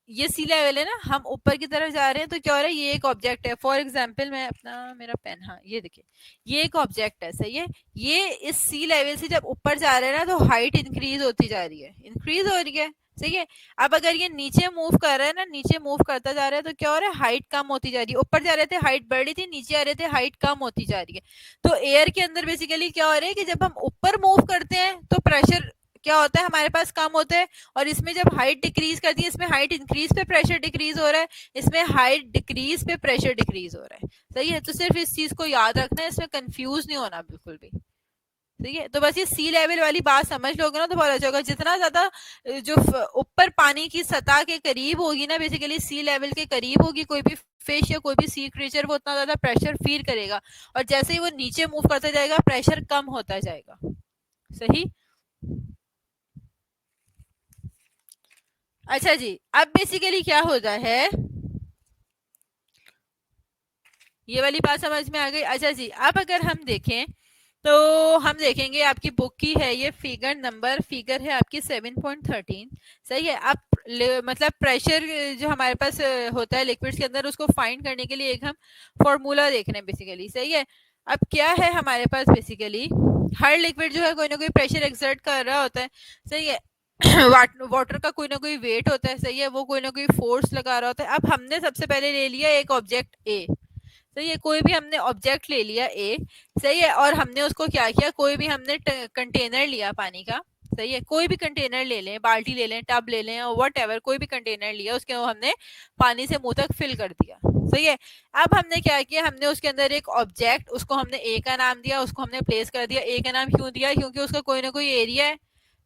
ये सी लेवल है ना, हम ऊपर की तरफ जा रहे हैं, तो क्या हो रहा है, ये एक ऑब्जेक्ट है, फॉर एग्जांपल मैं अपना मेरा पेन, हाँ ये देखिए, ये एक ऑब्जेक्ट है, सही है। ये इस सी लेवल से जब ऊपर जा रहा है ना, तो हाइट इंक्रीज होती जा रही है, इंक्रीज हो रही है, सही है। अब अगर ये नीचे मूव कर रहा है ना, नीचे मूव करता जा रहा है, तो क्या हो रहा है, हाइट कम होती जा रही है। ऊपर जा रहे थे हाइट बढ़ रही थी, नीचे आ रहे थे हाइट कम होती जा रही है। तो एयर के अंदर बेसिकली क्या हो रहा है कि जब हम ऊपर मूव करते हैं तो प्रेशर क्या होता है, हमारे पास कम होता है। और इसमें जब हाइट डिक्रीज करती है, इसमें हाइट इंक्रीज पे प्रेशर डिक्रीज हो रहा है, इसमें हाइट डिक्रीज पे प्रेशर डिक्रीज हो रहा है, सही है। तो सिर्फ इस चीज को याद रखना है, इसमें कंफ्यूज नहीं होना बिल्कुल भी, ठीक है। तो बस ये सी लेवल वाली बात समझ लोगे ना तो बहुत अच्छा होगा। जितना ज्यादा जो ऊपर पानी की सतह के करीब होगी ना, बेसिकली सी लेवल के करीब होगी कोई भी फिश या कोई भी सी क्रिएचर, वो उतना ज्यादा प्रेशर फील करेगा। और जैसे ही वो नीचे मूव करता जाएगा प्रेशर कम होता जाएगा, सही। अच्छा जी, अब बेसिकली क्या होता है, ये वाली बात समझ में आ गई। अच्छा जी, अब अगर हम देखें तो हम देखेंगे आपकी बुक की है ये फिगर नंबर, फिगर है आपकी 7.13, सही है। आप मतलब प्रेशर जो हमारे पास होता है लिक्विड्स के अंदर, उसको फाइंड करने के लिए एक हम फॉर्मूला देख रहे हैं बेसिकली, सही है। अब क्या है हमारे पास, बेसिकली हर लिक्विड जो है कोई ना कोई प्रेशर एक्सर्ट कर रहा होता है, सही है। वाटर का कोई ना कोई वेट होता है, सही है, वो कोई ना कोई फोर्स लगा रहा होता है। अब हमने सबसे पहले ले लिया एक ऑब्जेक्ट ए, सही है, कोई भी हमने ऑब्जेक्ट ले लिया ए, सही है, और हमने उसको क्या किया, कोई भी हमने कंटेनर लिया पानी का, सही है, कोई भी कंटेनर ले लें, बाल्टी ले लें, टब ले लें, और वट एवर कोई भी कंटेनर लिया, उसके हमने पानी से मुंह तक फिल कर दिया, सही है। अब हमने क्या किया, हमने उसके अंदर एक ऑब्जेक्ट, उसको हमने ए का नाम दिया, उसको हमने प्लेस कर दिया। ए का नाम क्यों दिया, क्योंकि उसका कोई ना कोई एरिया है।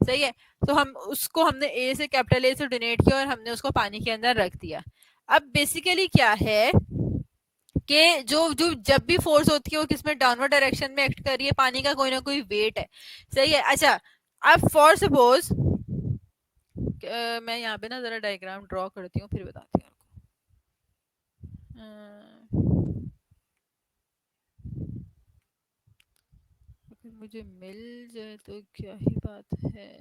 सही है। तो हम उसको हमने ए से, कैपिटल ए से डोनेट किया और हमने उसको पानी के अंदर रख दिया। अब बेसिकली क्या है कि जो जो जब भी फोर्स होती है वो किसमें, डाउनवर्ड डायरेक्शन में एक्ट कर रही है, पानी का कोई ना कोई वेट है। सही है। अच्छा, अब फॉर सपोज मैं यहाँ पे ना जरा डायग्राम ड्रॉ करती हूँ, फिर बताती हूँ आपको। अगर मुझे मिल जाए तो क्या ही बात है।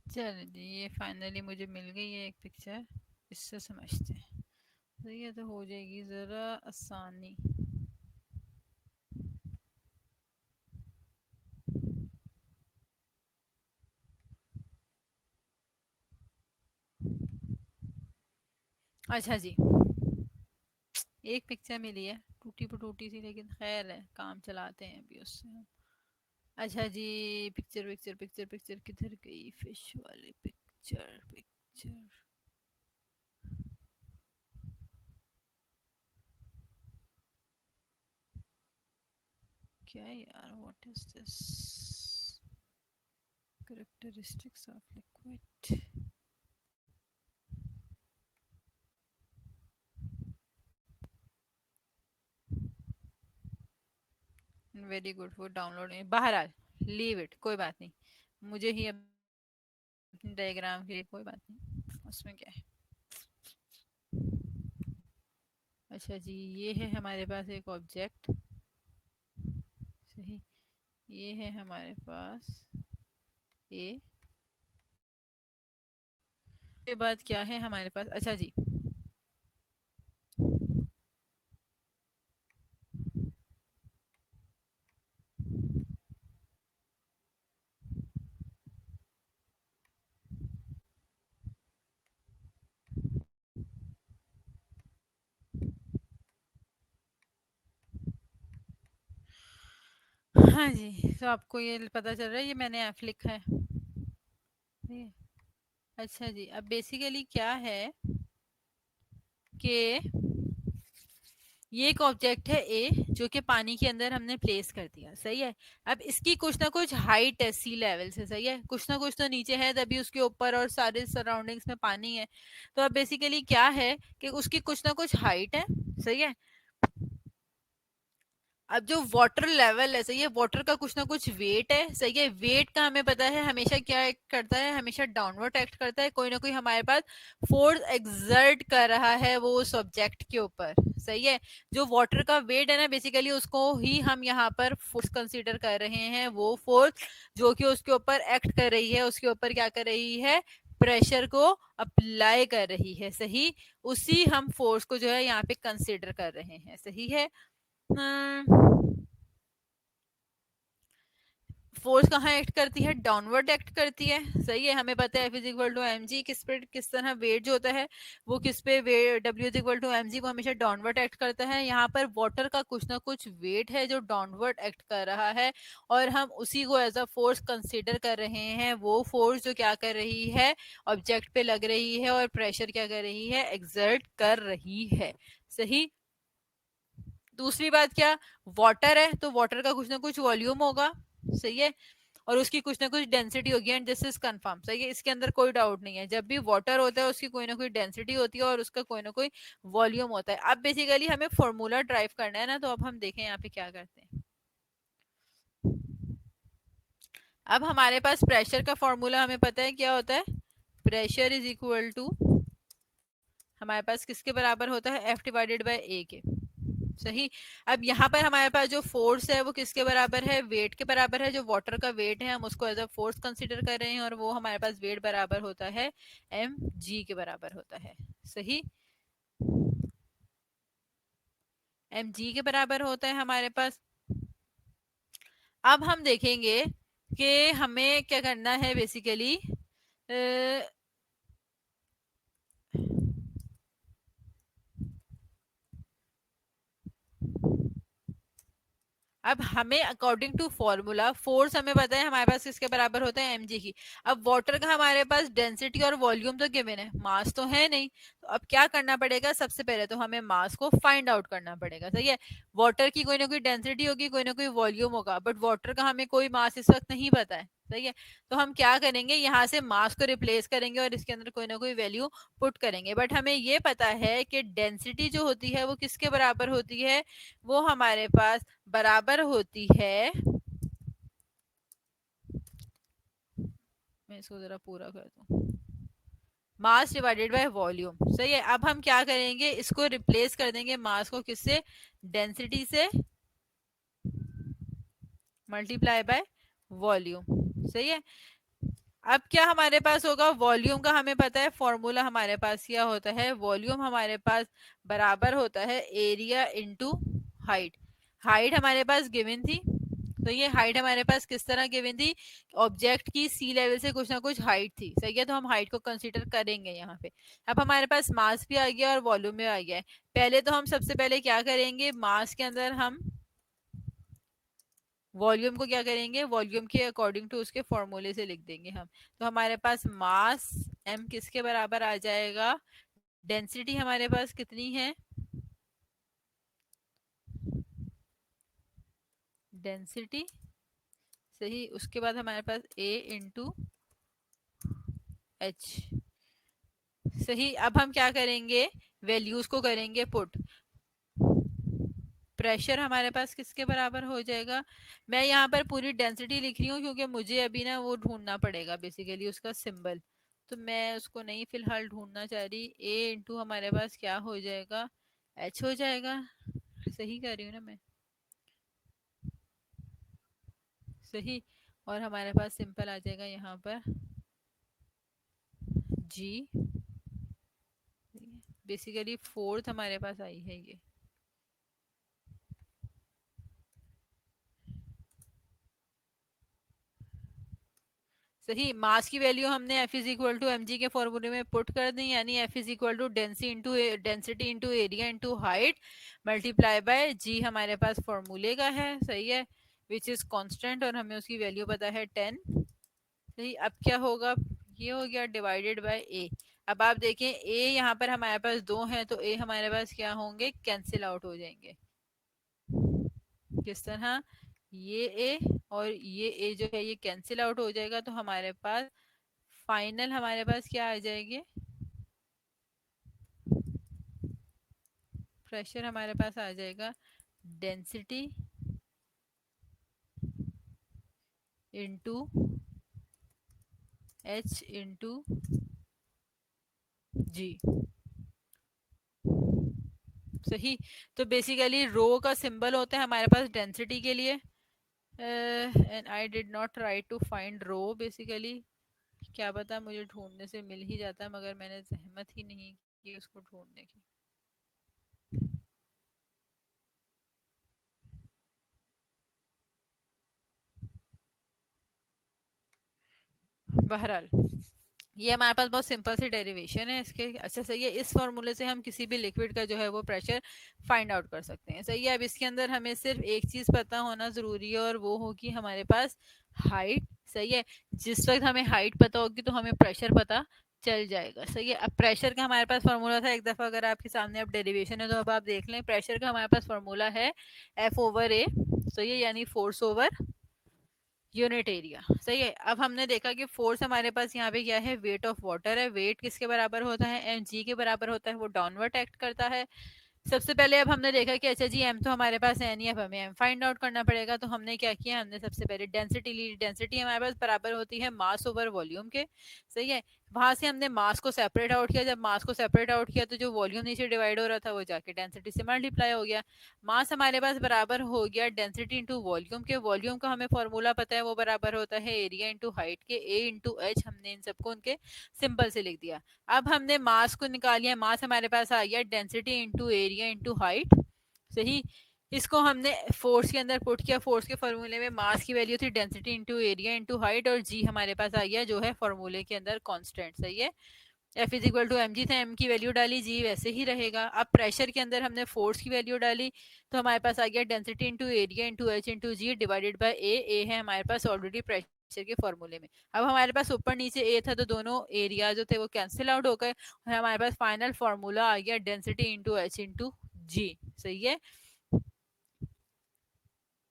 चलो जी, ये फाइनली मुझे मिल गई है एक पिक्चर, इससे समझते हैं। तो ये तो हो जाएगी जरा आसानी। अच्छा जी, एक पिक्चर मिली है, टूटी पटूटी सी, लेकिन खैर है, काम चलाते हैं अभी उससे हम। अच्छा जी, पिक्चर पिक्चर पिक्चर पिक्चर किधर गई, फिश वाली पिक्चर पिक्चर। क्या यार, what is this, characteristics of liquid. Very good for download, बहरहाल लीव इट, कोई बात नहीं। मुझे ही अपनी डायग्राम के लिए कोई बात नहीं, उसमें क्या है। अच्छा जी, ये है हमारे पास एक ऑब्जेक्ट। सही। ये है हमारे पास ए के बाद क्या है हमारे पास, अच्छा जी, हाँ जी, तो आपको ये पता चल रहा है, ये मैंने एफ लिखा है, ठीक है। अच्छा जी, अब बेसिकली क्या है कि ये एक ऑब्जेक्ट है ए, जो कि पानी के अंदर हमने प्लेस कर दिया, सही है। अब इसकी कुछ ना कुछ हाइट है सी लेवल से, सही है, कुछ ना कुछ तो नीचे है, तभी उसके ऊपर और सारे सराउंडिंग्स में पानी है। तो अब बेसिकली क्या है कि उसकी कुछ ना कुछ हाइट है, सही है। अब जो वाटर लेवल है, सही है, वाटर का कुछ ना कुछ वेट है, सही है। वेट का हमें पता है हमेशा क्या एक्ट करता है, हमेशा डाउनवर्ड एक्ट करता है, कोई ना कोई हमारे पास फोर्स एक्सर्ट कर रहा है वो उस ऑब्जेक्ट के ऊपर, सही है। जो वाटर का वेट है ना, बेसिकली उसको ही हम यहाँ पर फोर्स कंसीडर कर रहे हैं, वो फोर्स जो कि उसके ऊपर एक्ट कर रही है, उसके ऊपर क्या कर रही है, प्रेशर को अप्लाई कर रही है, सही। उसी हम फोर्स को जो है यहाँ पे कंसीडर कर रहे हैं, सही है। फोर्स कहाँ एक्ट करती है, डाउनवर्ड एक्ट करती है, सही है। हमें पता है F is equal to m g, किस पे किस तरह वेट जो होता है वो किस पे, W is equal to m g, वो हमेशा डाउनवर्ड एक्ट करता है। यहाँ पर वाटर का कुछ ना कुछ वेट है जो डाउनवर्ड एक्ट कर रहा है, और हम उसी को एज अ फोर्स कंसीडर कर रहे हैं, वो फोर्स जो क्या कर रही है, ऑब्जेक्ट पे लग रही है और प्रेशर क्या कर रही है, एक्सर्ट कर रही है, सही। दूसरी बात क्या, वाटर है तो वाटर का कुछ ना कुछ वॉल्यूम होगा, सही है, और उसकी कुछ ना कुछ डेंसिटी होगी, एंड दिस इज कंफर्म, सही है, इसके अंदर कोई डाउट नहीं है। जब भी वाटर होता है उसकी कोई ना कोई डेंसिटी होती है और उसका कोई ना कोई वॉल्यूम होता है। अब बेसिकली हमें फॉर्मूला ड्राइव करना है ना, तो अब हम देखें यहाँ पे क्या करते हैं। अब हमारे पास प्रेशर का फॉर्मूला हमें पता है क्या होता है, प्रेशर इज इक्वल टू हमारे पास किसके बराबर होता है, एफ डिवाइडेड बाई ए के, सही। अब यहाँ पर हमारे पास जो फोर्स है वो किसके बराबर है, वेट के बराबर है। जो वाटर का वेट है हम उसको एज अ फोर्स कंसीडर कर रहे हैं, और वो हमारे पास वेट बराबर होता है एम जी के बराबर होता है, सही। एम जी के बराबर होता है हमारे पास। अब हम देखेंगे कि हमें क्या करना है बेसिकली। अब हमें अकॉर्डिंग टू फॉर्मूला फोर्स हमें पता है हमारे पास किसके बराबर होता है, एमजी की। अब वाटर का हमारे पास डेंसिटी और वॉल्यूम तो गिवन है, मास तो है नहीं, तो अब क्या करना पड़ेगा, सबसे पहले तो हमें मास को फाइंड आउट करना पड़ेगा, सही है। वाटर की कोई ना कोई डेंसिटी होगी, कोई ना कोई वॉल्यूम होगा, बट वाटर का हमें कोई मास इस वक्त नहीं पता है, सही है। तो हम क्या करेंगे, यहाँ से मास को रिप्लेस करेंगे और इसके अंदर कोई ना कोई वैल्यू पुट करेंगे। बट हमें ये पता है कि डेंसिटी जो होती है वो किसके बराबर होती है, वो हमारे पास बराबर होती है, मैं इसको जरा पूरा कर दूं, मास डिवाइडेड बाय वॉल्यूम, सही है। अब हम क्या करेंगे, इसको रिप्लेस कर देंगे मास को किससे, डेंसिटी से मल्टीप्लाई बाय वॉल्यूम, सही है। अब क्या हमारे पास होगा, वॉल्यूम का हमें पता है फॉर्मूला हमारे पास क्या होता है, वॉल्यूम हमारे पास बराबर होता है एरिया इनटू हाइट। हाइट हमारे पास गिवन थी, तो ये हाइट हमारे पास किस तरह गिवन थी, ऑब्जेक्ट की सी लेवल से कुछ ना कुछ हाइट थी, सही है। तो हम हाइट को कंसीडर करेंगे यहाँ पे। अब हमारे पास मास भी आ गया और वॉल्यूम भी आ गया है। पहले तो हम सबसे पहले क्या करेंगे, मास के अंदर हम वॉल्यूम को क्या करेंगे, वॉल्यूम के अकॉर्डिंग टू उसके फॉर्मूले से लिख देंगे हम। तो हमारे पास मास m किसके बराबर आ जाएगा, डेंसिटी हमारे पास कितनी है, डेंसिटी, सही। उसके बाद हमारे पास a इंटू एच, सही। अब हम क्या करेंगे, वैल्यूज को करेंगे पुट। प्रेशर हमारे पास किसके बराबर हो जाएगा, मैं यहाँ पर पूरी डेंसिटी लिख रही हूँ क्योंकि मुझे अभी ना वो ढूंढना पड़ेगा बेसिकली उसका सिंबल, तो मैं उसको नहीं फिलहाल ढूंढना चाह रही। ए इंटू हमारे पास क्या हो जाएगा, एच हो जाएगा, सही कर रही हूँ ना मैं, सही। और हमारे पास सिंपल आ जाएगा यहाँ पर जी, बेसिकली फोर्थ हमारे पास आई है ये, सही। मास की वैल्यू हमने F is equal to m g के फॉर्मूले में पुट कर दी, यानी F is equal to density into area into height multiply by g, हमारे पास फॉर्मूले का है, सही है। विच इज कांस्टेंट और हमें उसकी वैल्यू पता है 10। सही, अब क्या होगा, ये हो गया डिवाइडेड बाय ए। अब आप देखें ए यहाँ पर हमारे पास 2 हैं तो ए हमारे पास क्या होंगे, कैंसिल आउट हो जाएंगे। किस तरह, ये ए और ये ए जो है ये कैंसिल आउट हो जाएगा, तो हमारे पास फाइनल हमारे पास क्या आ जाएगी, प्रेशर हमारे पास आ जाएगा डेंसिटी इंटू एच इंटू जी। सही, तो बेसिकली रो का सिंबल होता है हमारे पास डेंसिटी के लिए, and I did not try to find rho basically, क्या पता मुझे ढूंढने से मिल ही जाता, मगर मैंने जहमत ही नहीं की उसको ढूंढने की। बहरहाल ये हमारे पास बहुत सिंपल सी डेरिवेशन है इसके। अच्छा सही है, इस फॉर्मूले से हम किसी भी लिक्विड का जो है वो प्रेशर फाइंड आउट कर सकते हैं। सही है, अब इसके अंदर हमें सिर्फ एक चीज पता होना जरूरी है और वो होगी हमारे पास हाइट। सही है, जिस वक्त हमें हाइट पता होगी तो हमें प्रेशर पता चल जाएगा। सही है, अब प्रेशर का हमारे पास फॉर्मूला था, एक दफा अगर आपके सामने अब डेरिवेशन है तो अब आप देख लें, प्रेशर का हमारे पास फॉर्मूला है एफ ओवर ए। सही है, यानी फोर्स ओवर यूनिट एरिया। सही है, अब हमने देखा कि फोर्स हमारे पास यहाँ पे क्या है, वेट ऑफ वाटर है। वेट किसके बराबर होता है, एम जी के बराबर होता है, वो डाउनवर्ड एक्ट करता है। सबसे पहले अब हमने देखा कि अच्छा जी एम तो हमारे पास है नहीं, अब हमें एम फाइंड आउट करना पड़ेगा। तो हमने क्या किया, हमने सबसे पहले डेंसिटी ली। डेंसिटी हमारे पास बराबर होती है मास ओवर वॉल्यूम के। सही है, वहां से हमने मास को सेपरेट आउट किया। जब मास को सेपरेट आउट किया तो जो वॉल्यूम नीचे डिवाइड हो रहा था वो जाके डेंसिटी से मल्टीप्लाई हो गया। मास हमारे पास बराबर हो गया डेंसिटी इंटू वॉल्यूम के। वॉल्यूम का हमें फॉर्मूला पता है, वो बराबर होता है एरिया इंटू हाइट के, ए इंटू एच। हमने इन सबको उनके सिंबल से लिख दिया। अब हमने मास को निकाल लिया, मास हमारे पास आ गया density into area into height. सही, इसको हमने फोर्स के अंदर पुट किया। फोर्स के फॉर्मूले में मास की वैल्यू थी density into area into height, और जी हमारे पास आ गया जो है फॉर्मूले के अंदर कांस्टेंट। सही है, F is equal to m g था, एम की वैल्यू डाली, जी वैसे ही रहेगा। अब प्रेशर के अंदर हमने फोर्स की वैल्यू डाली, तो हमारे पास आ गया density into area into h into g divided by A. A है हमारे पास ऑलरेडी प्रेशर के फॉर्मूले में। अब हमारे पास ऊपर नीचे ए था तो दोनों एरिया जो थे वो कैंसिल आउट हो गए और हमारे पास फाइनल फॉर्मूला आ गया डेंसिटी इंटू एच इंटू जी। सही है,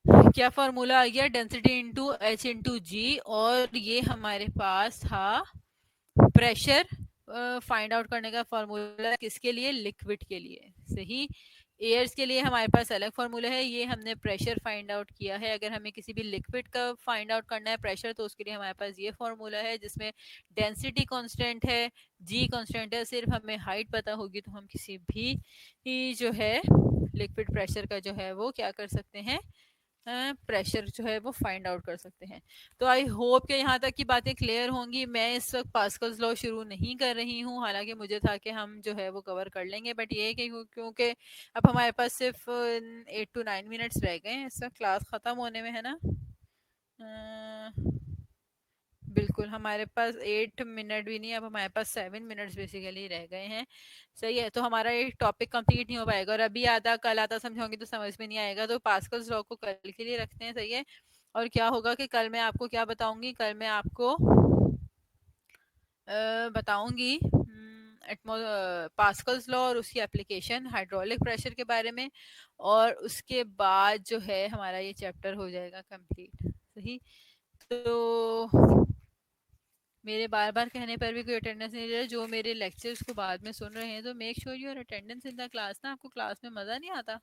क्या फॉर्मूला आ गया, डेंसिटी इंटू एच इंटू जी, और ये हमारे पास था प्रेशर फाइंड आउट करने का फॉर्मूला किसके लिए, लिक्विड के लिए। सही, एयर्स के लिए हमारे पास अलग फॉर्मूला है, ये हमने प्रेशर फाइंड आउट किया है। अगर हमें किसी भी लिक्विड का फाइंड आउट करना है प्रेशर तो उसके लिए हमारे पास ये फॉर्मूला है जिसमें डेंसिटी कांस्टेंट है, जी कांस्टेंट है। सिर्फ हमें हाइट पता होगी तो हम किसी भी जो है लिक्विड प्रेशर का जो है वो क्या कर सकते हैं, प्रेशर जो है वो फाइंड आउट कर सकते हैं। तो आई होप कि यहाँ तक की बातें क्लियर होंगी। मैं इस वक्त पास्कल्स लॉ शुरू नहीं कर रही हूँ, हालांकि मुझे था कि हम जो है वो कवर कर लेंगे, बट ये है कि क्योंकि अब हमारे पास सिर्फ 8 to 9 मिनट्स रह गए हैं इस वक्त क्लास ख़त्म होने में, है ना। बिल्कुल, हमारे पास 8 मिनट भी नहीं, अब हमारे पास 7 मिनट्स बेसिकली रह गए हैं। सही है, तो हमारा एक टॉपिक कंप्लीट नहीं हो पाएगा और अभी आधा कल आधा समझाऊंगी तो समझ में नहीं आएगा, तो पास्कल्स लॉ को कल के लिए रखते हैं। सही है, और क्या होगा कि कल मैं आपको क्या बताऊंगी, कल मैं आपको बताऊंगी पास्कल्स लॉ और उसकी एप्लीकेशन हाइड्रोलिक प्रेशर के बारे में, और उसके बाद जो है हमारा ये चैप्टर हो जाएगा कंप्लीट। सही, तो मेरे बार बार कहने पर भी कोई अटेंडेंस नहीं ले रहा। जो मेरे लेक्चर्स को बाद में सुन रहे हैं तो make sure your attendance in the class ना, आपको क्लास में मज़ा नहीं आता।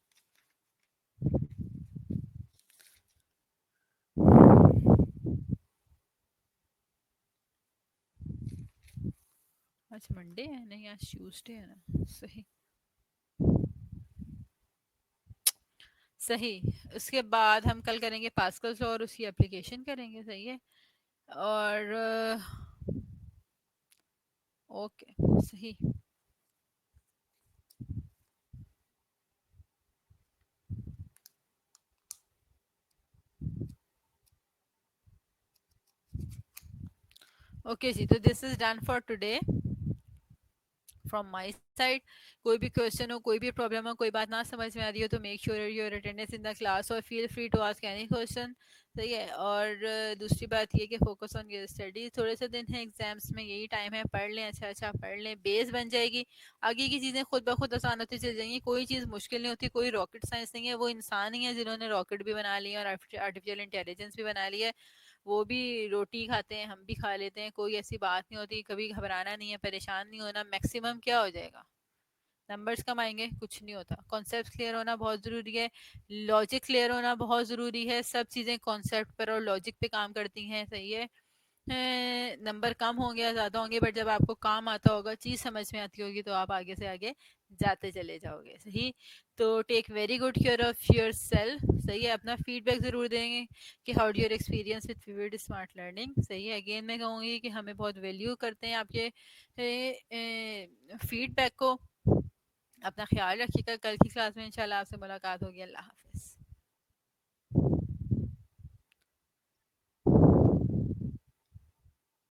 आज मंडे है, नहीं आज ट्यूसडे है ना। सही, सही, उसके बाद हम कल करेंगे पास्कल्स और उसकी एप्लीकेशन करेंगे। सही है, और ओके सही। ओके जी, तो this is done for today. From my side. कोई भी क्वेश्चन हो, कोई भी प्रॉब्लम हो, कोई बात ना समझ में आ रही हो, तो make sure your attendance in the class और feel free to ask any question. सही है। और दूसरी बात ये कि फोकस ऑन योर स्टडी। थोड़े से दिन हैं एग्जाम्स में, यही टाइम है, पढ़ लें, अच्छा अच्छा पढ़ लें, बेस बन जाएगी। आगे की चीज़ें खुद ब खुद आसान होती चल जाएंगी। कोई चीज़ मुश्किल नहीं होती, कोई रॉकेट साइंस नहीं है। वो इंसान ही है जिन्होंने रॉकेट भी बना लिया और आर्टिफिशियल इंटेलिजेंस भी बना लिया है। वो भी रोटी खाते हैं, हम भी खा लेते हैं, कोई ऐसी बात नहीं होती। कभी घबराना नहीं है, परेशान नहीं होना। मैक्सिमम क्या हो जाएगा, नंबर्स कम आएंगे, कुछ नहीं होता। कॉन्सेप्ट क्लियर होना बहुत ज़रूरी है, लॉजिक क्लियर होना बहुत ज़रूरी है। सब चीज़ें कॉन्सेप्ट पर और लॉजिक पे काम करती हैं। सही है। नंबर कम होंगे या ज़्यादा होंगे, बट जब आपको काम आता होगा, चीज़ समझ में आती होगी, तो आप आगे से आगे जाते चले जाओगे। सही। तो take very good care of yourself. सही है। अपना फीडबैक ज़रूर देंगे कि how do your experience with Vivid smart Learning. सही है। अगेन मैं कहूँगी कि हमें बहुत वैल्यू करते हैं आपके फीडबैक को। अपना ख्याल रखिएगा। कल की क्लास में इंशाल्लाह आपसे मुलाकात होगी। अल्लाह हाफ़िज़।